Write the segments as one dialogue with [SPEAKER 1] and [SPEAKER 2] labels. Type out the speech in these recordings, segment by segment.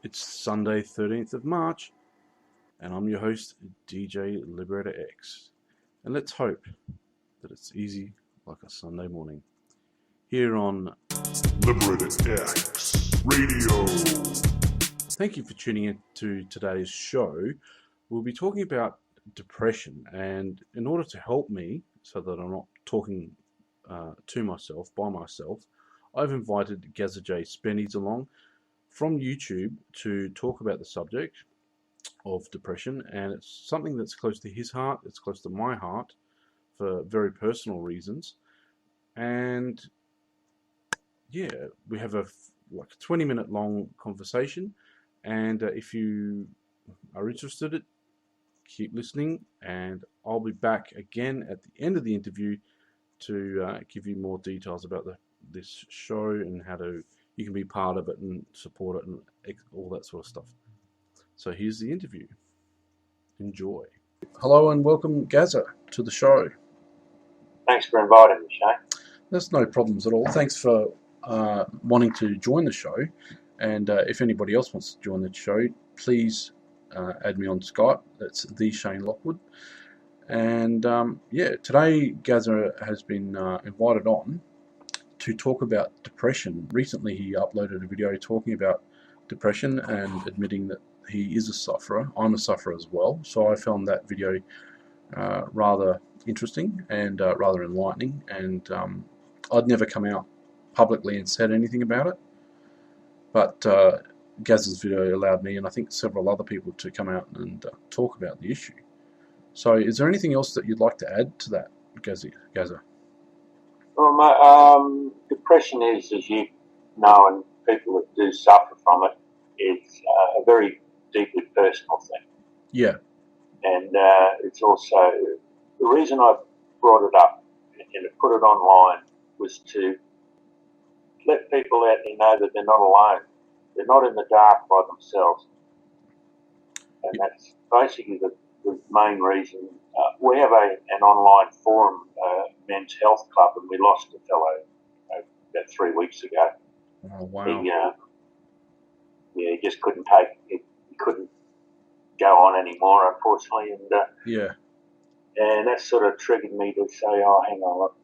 [SPEAKER 1] It's Sunday, 13th of March, and I'm your host, DJ Liberator X. And let's hope that it's easy like a Sunday morning. Here on
[SPEAKER 2] Liberator X Radio.
[SPEAKER 1] Thank you for tuning in to today's show. We'll be talking about depression, and in order to help me so that I'm not talking to myself, by myself, I've invited Gazza J Spennies along from YouTube to talk about the subject of depression, and it's something that's close to his heart, it's close to my heart for very personal reasons. And yeah, we have a 20-minute long conversation, and if you are interested, keep listening, and I'll be back again at the end of the interview to give you more details about this show and how you can be part of it and support it and all that sort of stuff. So here's the interview. Enjoy. Hello and welcome, Gazza, to the show.
[SPEAKER 3] Thanks for inviting me, Shane.
[SPEAKER 1] There's no problems at all. Thanks for wanting to join the show. And if anybody else wants to join the show, please add me on Skype. That's the Shane Lockwood. And today Gazza has been invited on to talk about depression. Recently he uploaded a video talking about depression and admitting that he is a sufferer. I'm a sufferer as well, so I found that video rather interesting and rather enlightening, and I'd never come out publicly and said anything about it, but Gazza's video allowed me, and I think several other people, to come out and talk about the issue. So is there anything else that you'd like to add to that, Gazza?
[SPEAKER 3] Well, depression is, as you know, and people that do suffer from it, it's a very deeply personal thing.
[SPEAKER 1] Yeah.
[SPEAKER 3] And it's also, the reason I brought it up and put it online was to let people out there know that they're not alone. They're not in the dark by themselves. And that's basically the main reason. We have an online forum, Men's Health Club, and we lost a fellow about 3 weeks ago.
[SPEAKER 1] Oh, wow.
[SPEAKER 3] He just couldn't take it. He couldn't go on anymore, unfortunately. And that sort of triggered me to say, oh, hang on, look,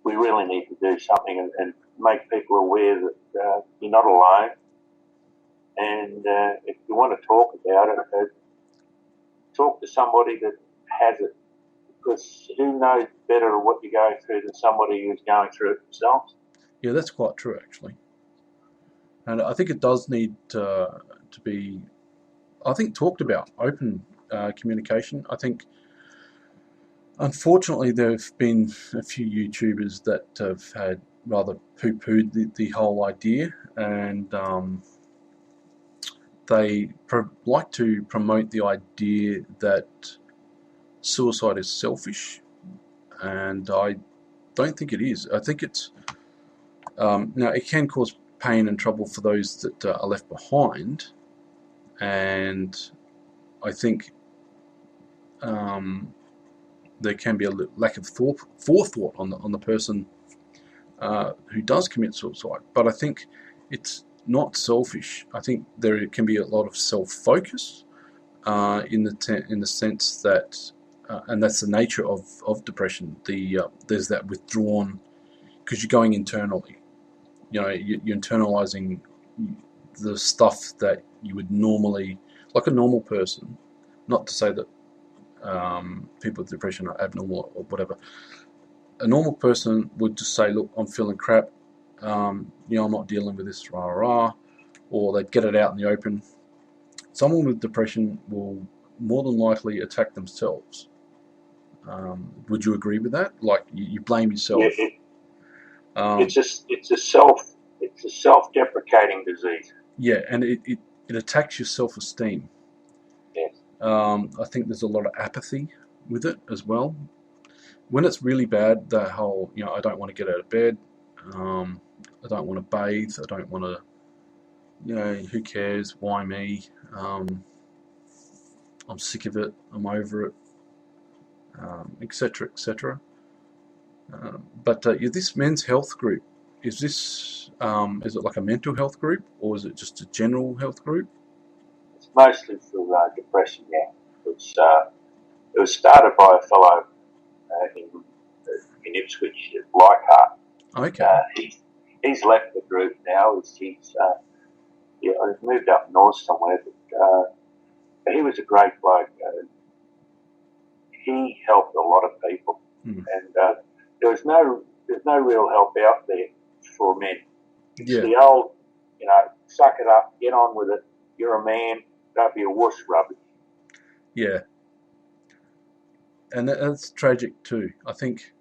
[SPEAKER 3] we really need to do something and make people aware that you're not alone. And if you want to talk about it, talk to somebody that has it, because who knows better what you're going through than somebody who's going through it themselves?
[SPEAKER 1] Yeah, that's quite true, actually. And I think it does need to be, talked about, open communication. I think, unfortunately, there have been a few YouTubers that have had rather poo-pooed the whole idea, and they like to promote the idea that suicide is selfish, and I don't think it is. I think it's now it can cause pain and trouble for those that are left behind, and I think there can be a lack of forethought on the person who does commit suicide. But I think it's not selfish. I think there can be a lot of self-focus in the sense that, and that's the nature of depression. There's that withdrawn, because you're going internally. You're internalizing the stuff that you would normally, like a normal person. Not to say that people with depression are abnormal or whatever. A normal person would just say, look, I'm feeling crap, I'm not dealing with this, or they'd get it out in the open. Someone with depression will more than likely attack themselves. Would you agree with that? Like, you blame yourself.
[SPEAKER 3] Yeah, it's a self-deprecating disease.
[SPEAKER 1] Yeah, and it attacks your self-esteem.
[SPEAKER 3] Yes.
[SPEAKER 1] I think there's a lot of apathy with it as well. When it's really bad, that whole, I don't want to get out of bed, I don't want to bathe, I don't want to, who cares, why me, I'm sick of it, I'm over it, etc., etc. But this men's health group, is this Is it like a mental health group, or is it just a general health group?
[SPEAKER 3] It's mostly for depression, yeah. It was started by a fellow in Ipswich, Leichhardt.
[SPEAKER 1] Okay.
[SPEAKER 3] He's left the group now. He's moved up north somewhere, but he was a great bloke. He helped a lot of people, and there's no real help out there for men. It's the old, suck it up, get on with it. You're a man. Don't be a wuss rubbish.
[SPEAKER 1] Yeah. And that's tragic too. I think,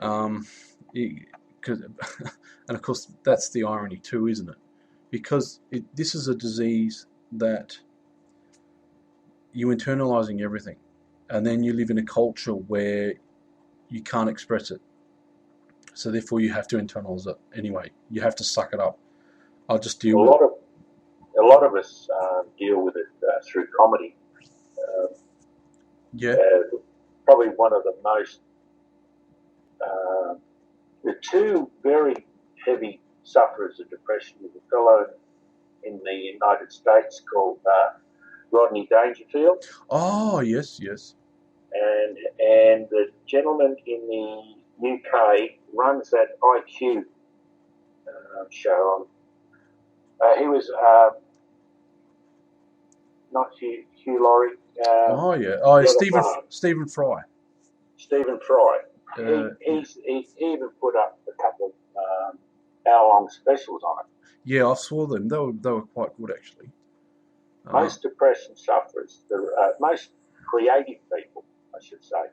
[SPEAKER 1] and of course that's the irony too, isn't it? Because this is a disease that you're internalizing everything, and then you live in a culture where you can't express it. So therefore, you have to internalize it anyway. You have to suck it up. I'll just deal with it.
[SPEAKER 3] A lot of us deal with it through comedy. Probably one of the most, the two very heavy sufferers of depression is a fellow in the United States called Rodney Dangerfield.
[SPEAKER 1] Oh, yes.
[SPEAKER 3] And the gentleman in the UK runs that IQ show on. He was not Hugh Laurie.
[SPEAKER 1] Stephen Fry.
[SPEAKER 3] Stephen Fry. He even put up a couple of hour-long specials on it.
[SPEAKER 1] Yeah, I saw them. They were quite good, actually.
[SPEAKER 3] Most depression sufferers, most creative people, I should say,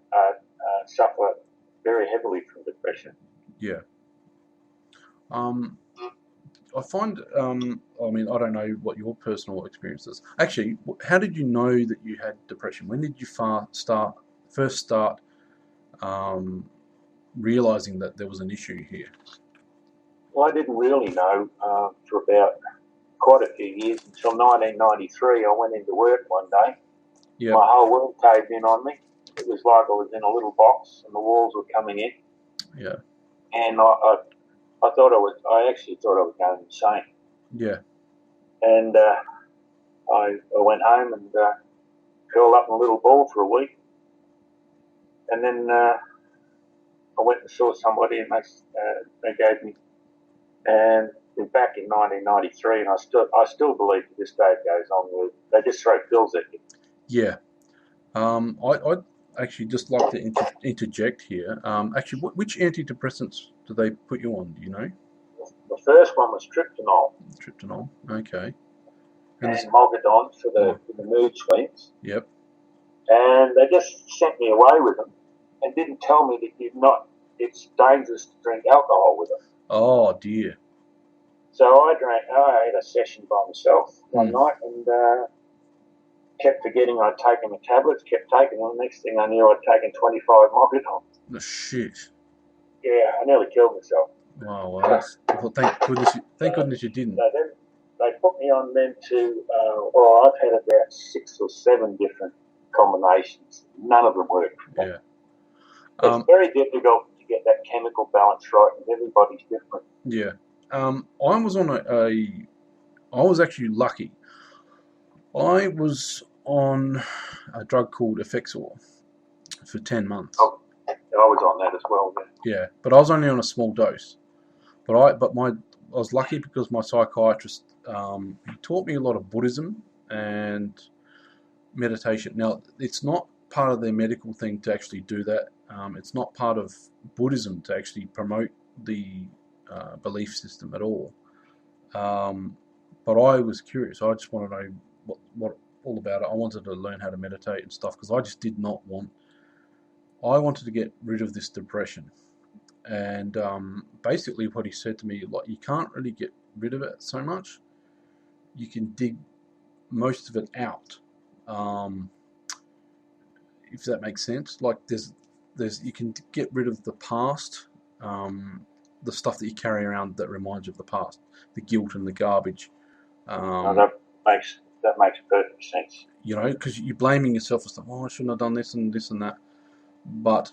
[SPEAKER 3] suffer very heavily from depression.
[SPEAKER 1] Yeah. I find, I mean, I don't know what your personal experience is. Actually, how did you know that you had depression? When did you first start realizing that there was an issue here?
[SPEAKER 3] Well, I didn't really know for about quite a few years until 1993. I went into work one day. Yep. My whole world caved in on me. It was like I was in a little box and the walls were coming in.
[SPEAKER 1] Yeah.
[SPEAKER 3] And I actually thought I was going insane.
[SPEAKER 1] Yeah.
[SPEAKER 3] And I went home and curled up in a little ball for a week. And then I went and saw somebody and they gave me, and back in 1993, and I still believe to this day it goes on. They just throw pills at you.
[SPEAKER 1] Yeah. I'd actually just like to interject here. Actually, which antidepressants do they put you on? Do you know?
[SPEAKER 3] The first one was tryptanol.
[SPEAKER 1] Tryptanol, okay.
[SPEAKER 3] And Mogadon for the mood swings.
[SPEAKER 1] Yep.
[SPEAKER 3] And they just sent me away with them and didn't tell me that it's dangerous to drink alcohol with them.
[SPEAKER 1] Oh, dear.
[SPEAKER 3] So I had a session by myself one night and kept forgetting I'd taken the tablets, kept taking them. Next thing I knew, I'd taken 25 Mogadon.
[SPEAKER 1] Oh, shit.
[SPEAKER 3] Yeah, I nearly killed myself.
[SPEAKER 1] Wow, well, thank goodness you didn't.
[SPEAKER 3] So then they put me on then to, I've had about 6 or 7 different combinations. None of them work.
[SPEAKER 1] Yeah.
[SPEAKER 3] It's very difficult to get that chemical balance right, and everybody's different.
[SPEAKER 1] Yeah. I was on I was actually lucky. I was on a drug called Effexor for 10 months.
[SPEAKER 3] Oh, I was on that as well.
[SPEAKER 1] Yeah, but I was only on a small dose. But I was lucky because my psychiatrist he taught me a lot of Buddhism and meditation. Now, it's not part of their medical thing to actually do that. It's not part of Buddhism to actually promote the belief system at all. But I was curious. I just wanted to know what all about it. I wanted to learn how to meditate and stuff because I just did not want. I wanted to get rid of this depression. And basically what he said to me, like, you can't really get rid of it so much. You can dig most of it out, if that makes sense. Like there's you can get rid of the past, the stuff that you carry around that reminds you of the past, the guilt and the garbage.
[SPEAKER 3] That makes perfect sense.
[SPEAKER 1] You know, because you're blaming yourself for stuff. Oh, I shouldn't have done this and that. But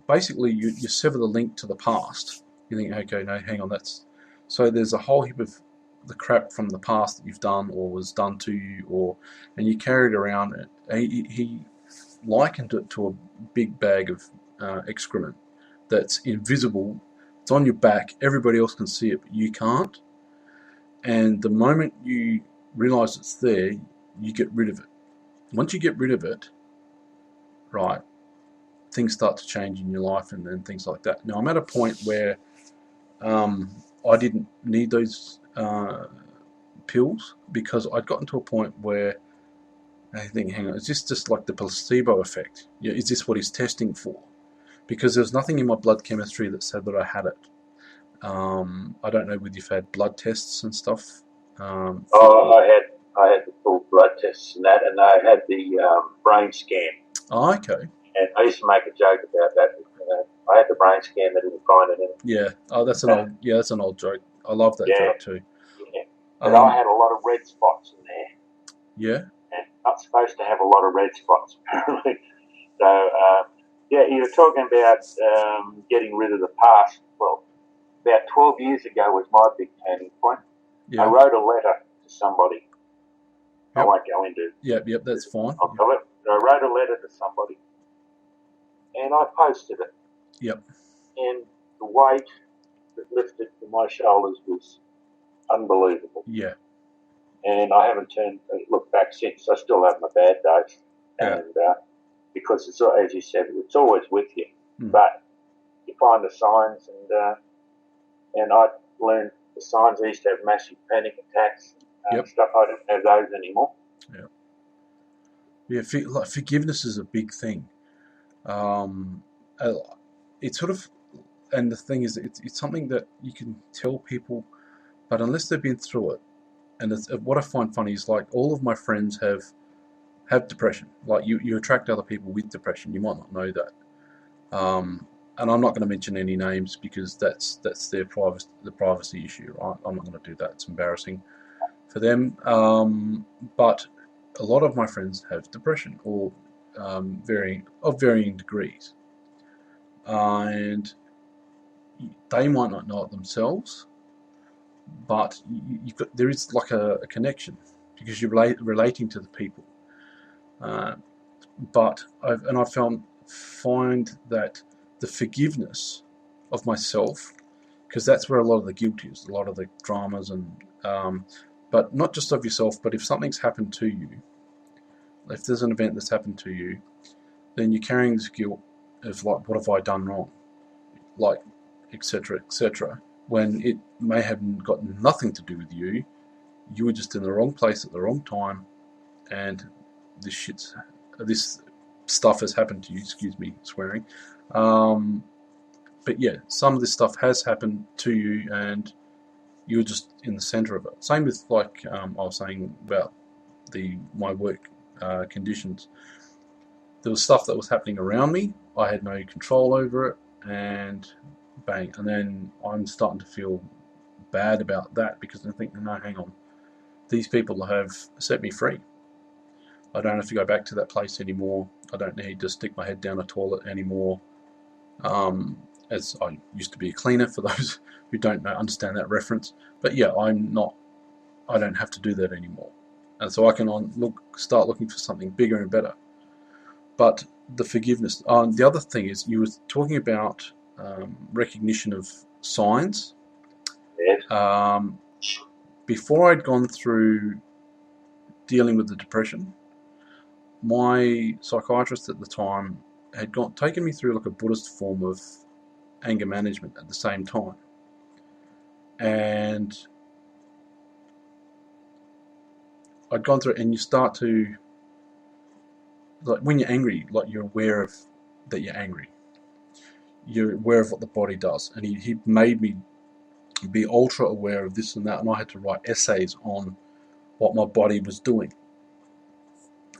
[SPEAKER 1] basically you sever the link to the past. You think, okay, no, hang on, so there's a whole heap of the crap from the past that you've done or was done to you, and you carry it around. He likened it to a big bag of excrement that's invisible. It's on your back. Everybody else can see it, but you can't. And the moment you realise it's there, you get rid of it. Once you get rid of it, right, things start to change in your life and things like that. Now, I'm at a point where I didn't need those pills because I'd gotten to a point where I think, hang on, is this just like the placebo effect? Is this what he's testing for? Because there's nothing in my blood chemistry that said that I had it. I don't know whether you've had blood tests and stuff.
[SPEAKER 3] I had the full blood tests and that, and I had the brain scan.
[SPEAKER 1] Oh, okay.
[SPEAKER 3] And I used to make a joke about that. I had the brain scan; they didn't find it in.
[SPEAKER 1] Yeah. Oh, that's an old joke. I love that joke too.
[SPEAKER 3] Yeah. But I had a lot of red spots in there.
[SPEAKER 1] Yeah.
[SPEAKER 3] And not supposed to have a lot of red spots apparently. So you were talking about getting rid of the past. Well, about 12 years ago was my big turning point.
[SPEAKER 1] Yeah.
[SPEAKER 3] I wrote a letter to somebody.
[SPEAKER 1] Yep.
[SPEAKER 3] I won't go into.
[SPEAKER 1] Yep, that's fine.
[SPEAKER 3] I'll tell it. I wrote a letter to somebody, and I posted it.
[SPEAKER 1] Yep.
[SPEAKER 3] And the weight that lifted from my shoulders was unbelievable.
[SPEAKER 1] Yeah.
[SPEAKER 3] And I haven't looked back since. I still have my bad days, and because it's, as you said, it's always with you. But you find the signs, and I learned the signs. I used to have massive panic attacks and stuff. I don't have those anymore.
[SPEAKER 1] Yeah. Yeah, forgiveness is a big thing. It's sort of, and the thing is, it's something that you can tell people, but unless they've been through it, and what I find funny is like all of my friends have depression. Like you attract other people with depression. You might not know that. And I'm not going to mention any names because that's the privacy issue, right? I'm not going to do that. It's embarrassing for them. But a lot of my friends have depression or varying degrees, and they might not know it themselves, but there is like a connection because you're relating to the people. But I find that the forgiveness of myself, because that's where a lot of the guilt is, a lot of the dramas, and but not just of yourself, but if something's happened to you, if there's an event that's happened to you, then you're carrying this guilt of like, what have I done wrong, like, etc., etc. When it may have got nothing to do with you. You were just in the wrong place at the wrong time, and this stuff has happened to you. Excuse me, swearing. But yeah, some of this stuff has happened to you, and you're just in the center of it. Same with like I was saying about my work conditions. There was stuff that was happening around me. I had no control over it, and bang. And then I'm starting to feel bad about that because I think, no, hang on. These people have set me free. I don't have to go back to that place anymore. I don't need to stick my head down a toilet anymore. As I used to be a cleaner, for those who don't understand that reference. But yeah, I don't have to do that anymore. And so I can start looking for something bigger and better. But the forgiveness. The other thing is, you were talking about recognition of signs.
[SPEAKER 3] Yes.
[SPEAKER 1] Before I'd gone through dealing with the depression, my psychiatrist at the time had taken me through like a Buddhist form of anger management at the same time. And I'd gone through it, and you start to, like, when you're angry, like, you're aware of that you're angry. You're aware of what the body does. And he made me be ultra aware of this and that, and I had to write essays on what my body was doing.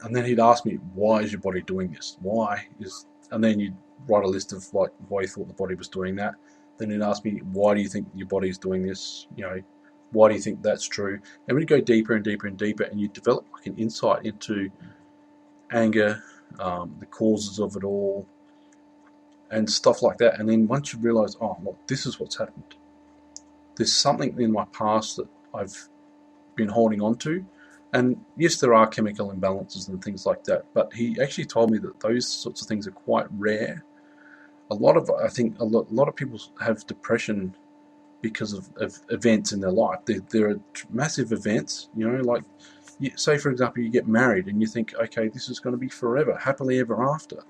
[SPEAKER 1] And then he'd ask me, why is your body doing this? And then you'd write a list of like why you thought the body was doing that. Then he'd ask me, why do you think your body's doing this? Why do you think that's true? And we'd go deeper and deeper and deeper, and you develop like an insight into anger, the causes of it all, and stuff like that. And then once you realise, oh, look, this is what's happened. There's something in my past that I've been holding on to. And yes, there are chemical imbalances and things like that, but he actually told me that those sorts of things are quite rare. I think a lot of people have depression because of events in their life. There are massive events, like, say for example, you get married and you think, okay, this is going to be forever, happily ever after,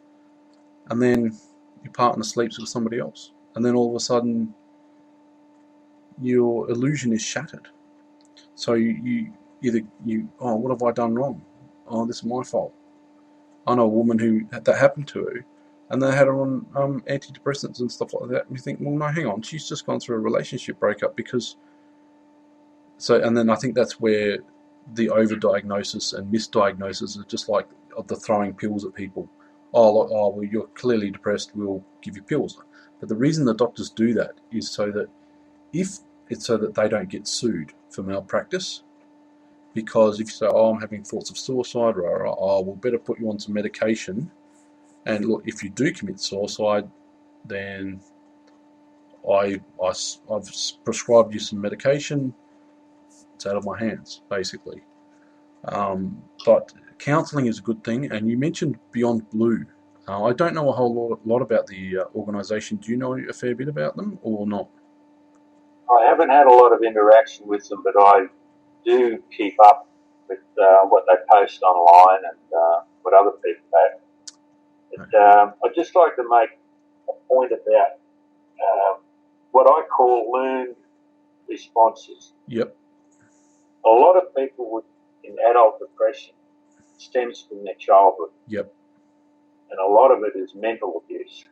[SPEAKER 1] and then your partner sleeps with somebody else, and then all of a sudden your illusion is shattered. So oh, what have I done wrong? Oh, this is my fault. I know a woman who that happened to her, and they had her on antidepressants and stuff like that. And you think, well, no, hang on, she's just gone through a relationship breakup and then I think that's where the overdiagnosis and misdiagnosis are just like of the throwing pills at people. Well, you're clearly depressed, we'll give you pills. But the reason the doctors do that is so that they don't get sued for malpractice. Because if you say, oh, I'm having thoughts of suicide, we'll better put you on some medication. And look, if you do commit suicide, then I've prescribed you some medication. It's out of my hands, basically. But counselling is a good thing. And you mentioned Beyond Blue. I don't know a whole lot about the organisation. Do you know a fair bit about them or not?
[SPEAKER 3] I haven't had a lot of interaction with them, but I do keep up with what they post online and what other people have. I'd just like to make a point about what I call learned responses.
[SPEAKER 1] Yep.
[SPEAKER 3] A lot of people in adult depression stems from their childhood.
[SPEAKER 1] Yep.
[SPEAKER 3] And a lot of it is mental abuse.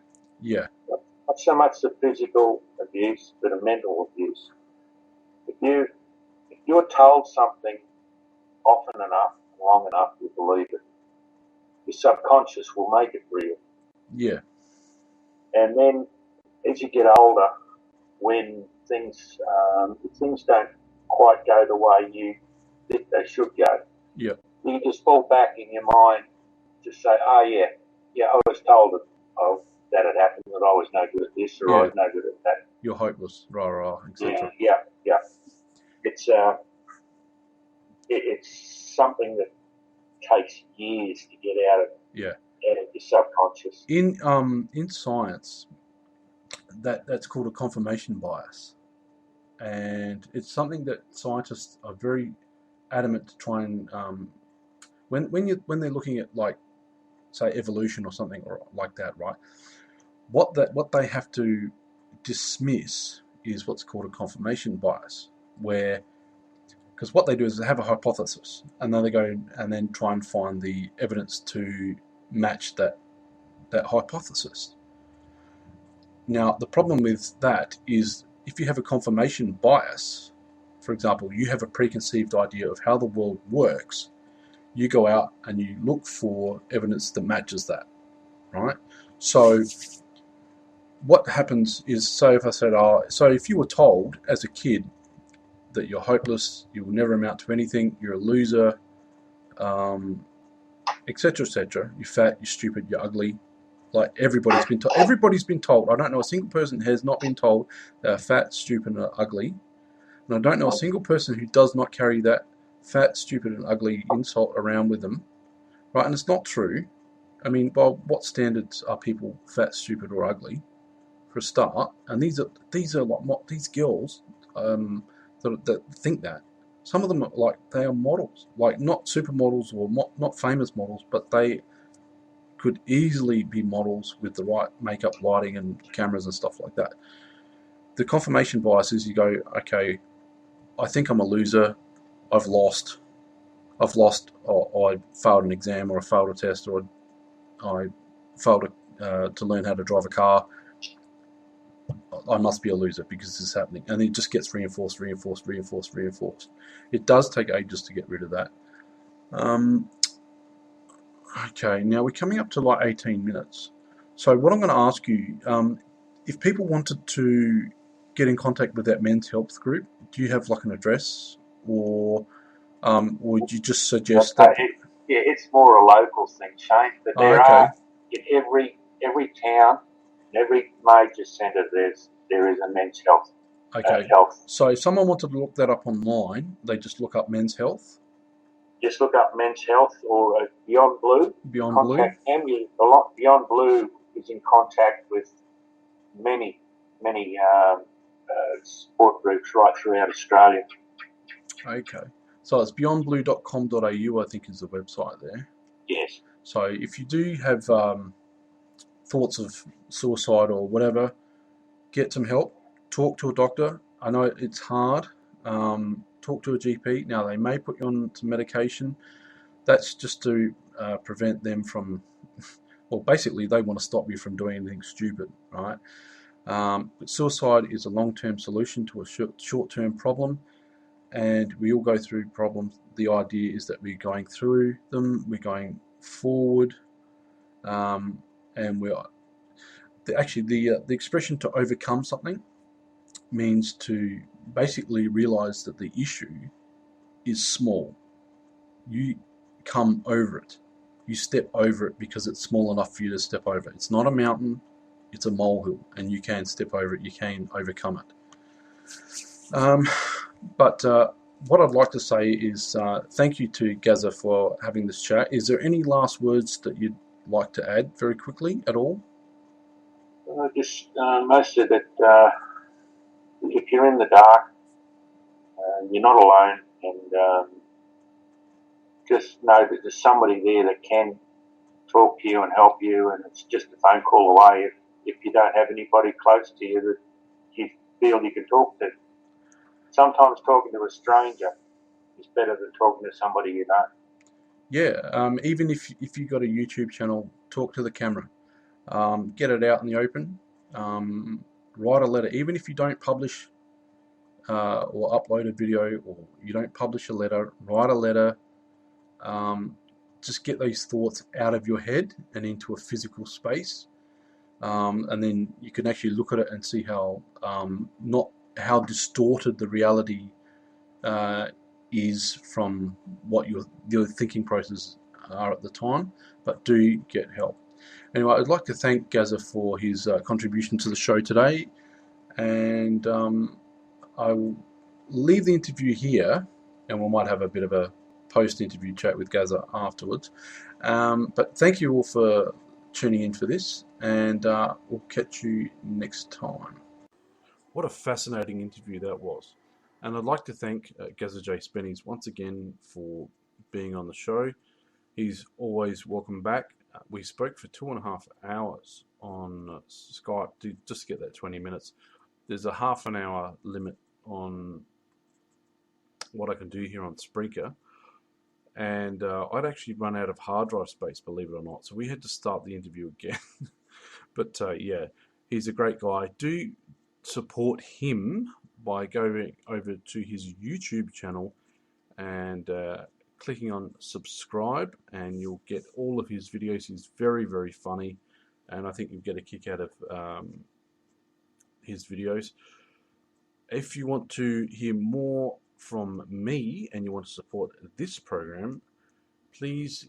[SPEAKER 1] Yeah.
[SPEAKER 3] Not so much the physical abuse, but a mental abuse. If you're told something often enough, long enough, you believe it. Your subconscious will make it real.
[SPEAKER 1] Yeah.
[SPEAKER 3] And then as you get older, when things don't quite go the way you think they should go,
[SPEAKER 1] yeah,
[SPEAKER 3] you just fall back in your mind to say, oh yeah, I was told that it happened, that I was no good at this, or I was no good at that.
[SPEAKER 1] You're hopeless, etc.
[SPEAKER 3] Yeah. It's something that takes years to get out of your subconscious.
[SPEAKER 1] In science, that's called a confirmation bias, and it's something that scientists are very adamant to try and when they're looking at, like, say, evolution or something or like that, right? What they have to dismiss is what's called a confirmation bias, because what they do is they have a hypothesis, and then they go and then try and find the evidence to match that hypothesis. Now, the problem with that is if you have a confirmation bias, for example, you have a preconceived idea of how the world works, you go out and you look for evidence that matches that, right? So what happens is, so if I said, so if you were told as a kid that you're hopeless, you will never amount to anything, you're a loser, etc., etc., you're fat, you're stupid, you're ugly, like everybody's been told. I don't know a single person who has not been told they're fat, stupid, and ugly. And I don't know a single person who does not carry that fat, stupid, and ugly insult around with them, right? And it's not true. I mean, by what standards are people fat, stupid, or ugly, for a start? And these are like these girls that think that. Some of them are like, they are models, like not supermodels or not famous models, but they could easily be models with the right makeup, lighting, and cameras and stuff like that. The confirmation bias is, you go, okay, I think I'm a loser, I've lost, or I failed an exam, or I failed a test, or I failed to learn how to drive a car. I must be a loser because this is happening. And it just gets reinforced. It does take ages to get rid of that. Okay, now we're coming up to like 18 minutes. So what I'm going to ask you, if people wanted to get in contact with that men's health group, do you have like an address, or would you just suggest that?
[SPEAKER 3] It's more a local thing, Shane. But there are in every town In every major centre, there is a men's health.
[SPEAKER 1] Okay.
[SPEAKER 3] Health.
[SPEAKER 1] So if someone wanted to look that up online, they just look up Men's Health?
[SPEAKER 3] Just look up Men's Health or Beyond Blue.
[SPEAKER 1] Beyond
[SPEAKER 3] contact
[SPEAKER 1] Blue?
[SPEAKER 3] them. Beyond Blue is in contact with many support groups right throughout Australia.
[SPEAKER 1] Okay. So it's beyondblue.com.au, I think, is the website there.
[SPEAKER 3] Yes.
[SPEAKER 1] So if you do have thoughts of suicide or whatever, get some help. Talk to a doctor. I know it's hard. Talk to a GP. Now, they may put you on some medication. That's just to prevent them from, well, basically, they want to stop you from doing anything stupid, right? But suicide is a long-term solution to a short-term problem, and we all go through problems. The idea is that we're going through them, we're going forward, and we're actually the expression to overcome something means to basically realize that the issue is small. You come over it. You step over it because it's small enough for you to step over. It's not a mountain, it's a molehill, and you can step over it, you can overcome it. But what I'd like to say is thank you to Gazza for having this chat. Is there any last words that you'd like to add very quickly at all?
[SPEAKER 3] Just most of it, if you're in the dark, you're not alone, and just know that there's somebody there that can talk to you and help you, and it's just a phone call away if you don't have anybody close to you that you feel you can talk to. Sometimes talking to a stranger is better than talking to somebody you know.
[SPEAKER 1] Yeah, even if you've got a YouTube channel, talk to the camera. Get it out in the open. Write a letter. Even if you don't publish or upload a video, or you don't publish a letter, write a letter. Just get those thoughts out of your head and into a physical space. And then you can actually look at it and see how not how distorted the reality is from what your thinking processes are at the time. But do get help. Anyway, I'd like to thank Gazza for his contribution to the show today, and I will leave the interview here, and we might have a bit of a post-interview chat with Gazza afterwards. But thank you all for tuning in for this, and we'll catch you next time. What a fascinating interview that was. And I'd like to thank Gazza J Spennies once again for being on the show. He's always welcome back. We spoke for 2.5 hours on Skype to just get that 20 minutes. There's a half an hour limit on what I can do here on Spreaker. And I'd actually run out of hard drive space, believe it or not. So we had to start the interview again. But yeah, he's a great guy. Do support him by going over to his YouTube channel and clicking on subscribe, and you'll get all of his videos. He's very, very funny, and I think you'll get a kick out of his videos. If you want to hear more from me and you want to support this program, please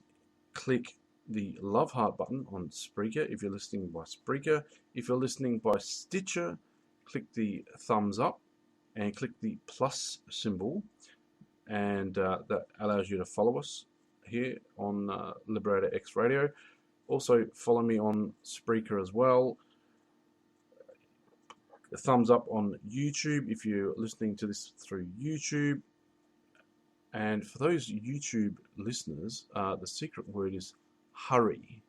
[SPEAKER 1] click the love heart button on Spreaker if you're listening by Spreaker. If you're listening by Stitcher, click the thumbs up and click the plus symbol, and that allows you to follow us here on Liberator X Radio. Also follow me on Spreaker as well. A thumbs up on YouTube if you're listening to this through YouTube. And for those YouTube listeners, the secret word is hurry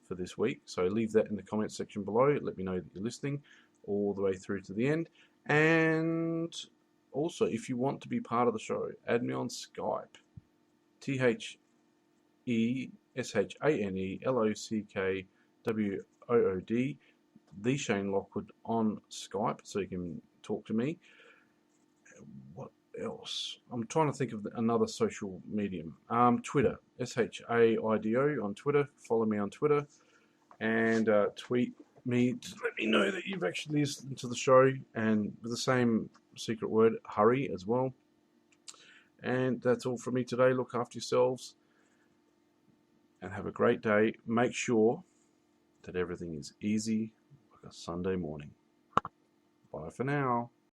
[SPEAKER 1] for this week. So leave that in the comments section below. Let me know that you're listening all the way through to the end. And also, if you want to be part of the show, add me on Skype. THESHANELOCKWOOD, the Shane Lockwood on Skype, so you can talk to me. What else? I'm trying to think of another social medium. Twitter, SHAIDO on Twitter. Follow me on Twitter and tweet me to let me know that you've actually listened to the show, and with the same secret word, hurry, as well. And that's all from me today. Look after yourselves and have a great day. Make sure that everything is easy, like a Sunday morning. Bye for now.